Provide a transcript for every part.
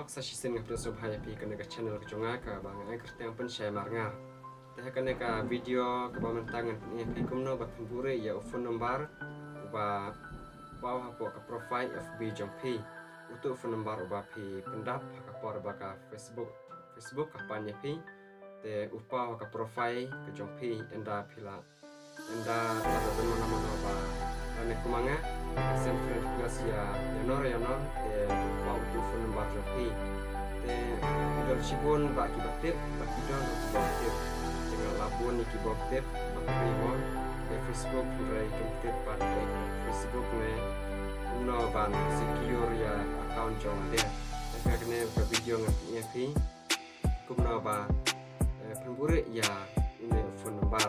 vlog sa sistem ng prinsip haya pi kena ka channel ka chunga ka bang ay kerteng pun share marngar teh kena ka video ka bamantangan ni pi kumno ba pembure ya phone number ba bawah po ka profile FB jompi untuk phone number ba pi pendap ka por ba ka Facebook ka panya pi te upa ka profile ka jompi enda pila enda ada mana ba ane kumanga sen friend plus ya nor te upa untuk phone number jompi te dal sibon ba ki baktip ba ki don baktip dengan labun ni ki baktip ba ki mon te Facebook rai baktip ba Facebook ne no ban secure ya account jong dia tapi kena ke video ngatnya pi kumno ba pembure ya ini phone number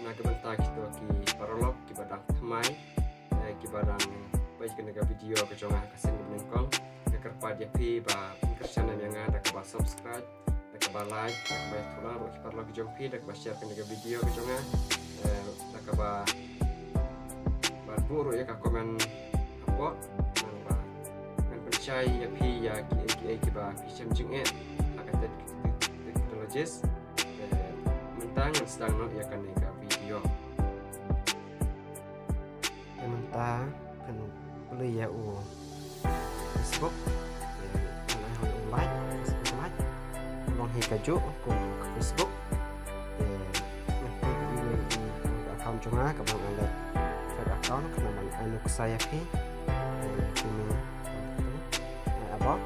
naga benta kita ki parolog ki badang thamai ki badang baik kena ke video ke jonga kasen menengkong ke kerpa dia pi ba channel yang ada ke ba subscribe ke ba like ke ba tulang ki parolog jong pi ke ba share kena ke video ke jonga ke ba buru ya ka komen apa nang ba nang percaya ya pi ya ki ba pi chem jing agak teknologis mentang yang sedang no ya kan ka video yang mentang kan beli ya Facebook like long hi ka ju ku Facebook account jonga ka bang ada account kena man anu saya pi ini about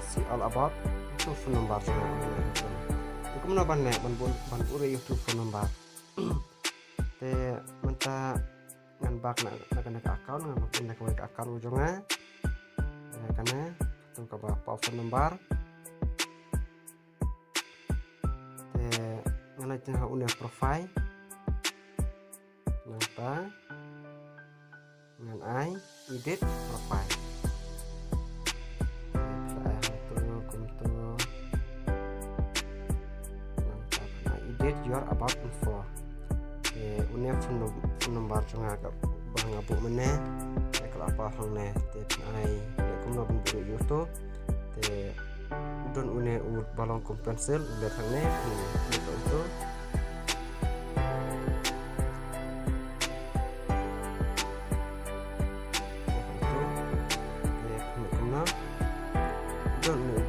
see all about itu phone number jonga itu mana ban ure YouTube phone number te menta ngan bak na kena account ngan kena account jonga karena tu ka ba phone number te ngana tengah une profile napa dengan ai edit profile saya untuk edit your about info une phone number jonga ka bang abu mene kalau apa hang ne te ai le kumno bin YouTube te don une balong kompensel udah hang ne untuk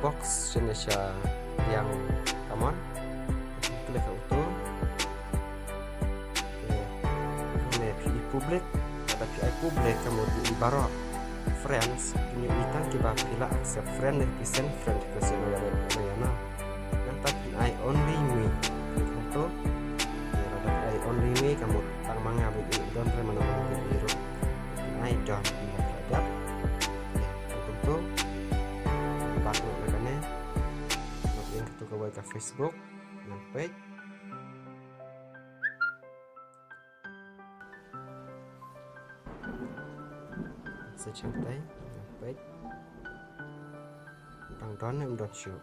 box jenis yang aman klik auto PI publik ada PI publik kamu di baro friends ini itang kiba pila accept friend dan send friend ke sini ya nanti I only me itu ada I only me kamu tang manga begini don remana biru I don't ada untuk ke Facebook dan page secantai page tang don em dot show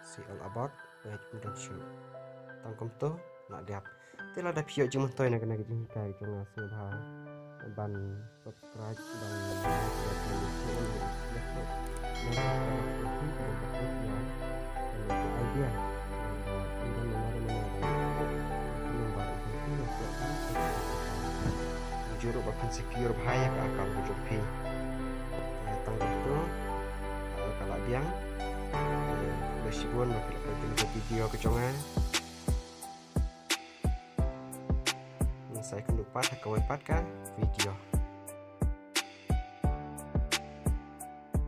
see all about page dot show tang kom to nak diap tela da pio jum toy na kena gini kai jong asu ba ban subscribe dan idea juru bahkan secure bahaya ke akal bujupi tanggung itu kalau biang bersibun bakal video kecongan saya akan lupa ke video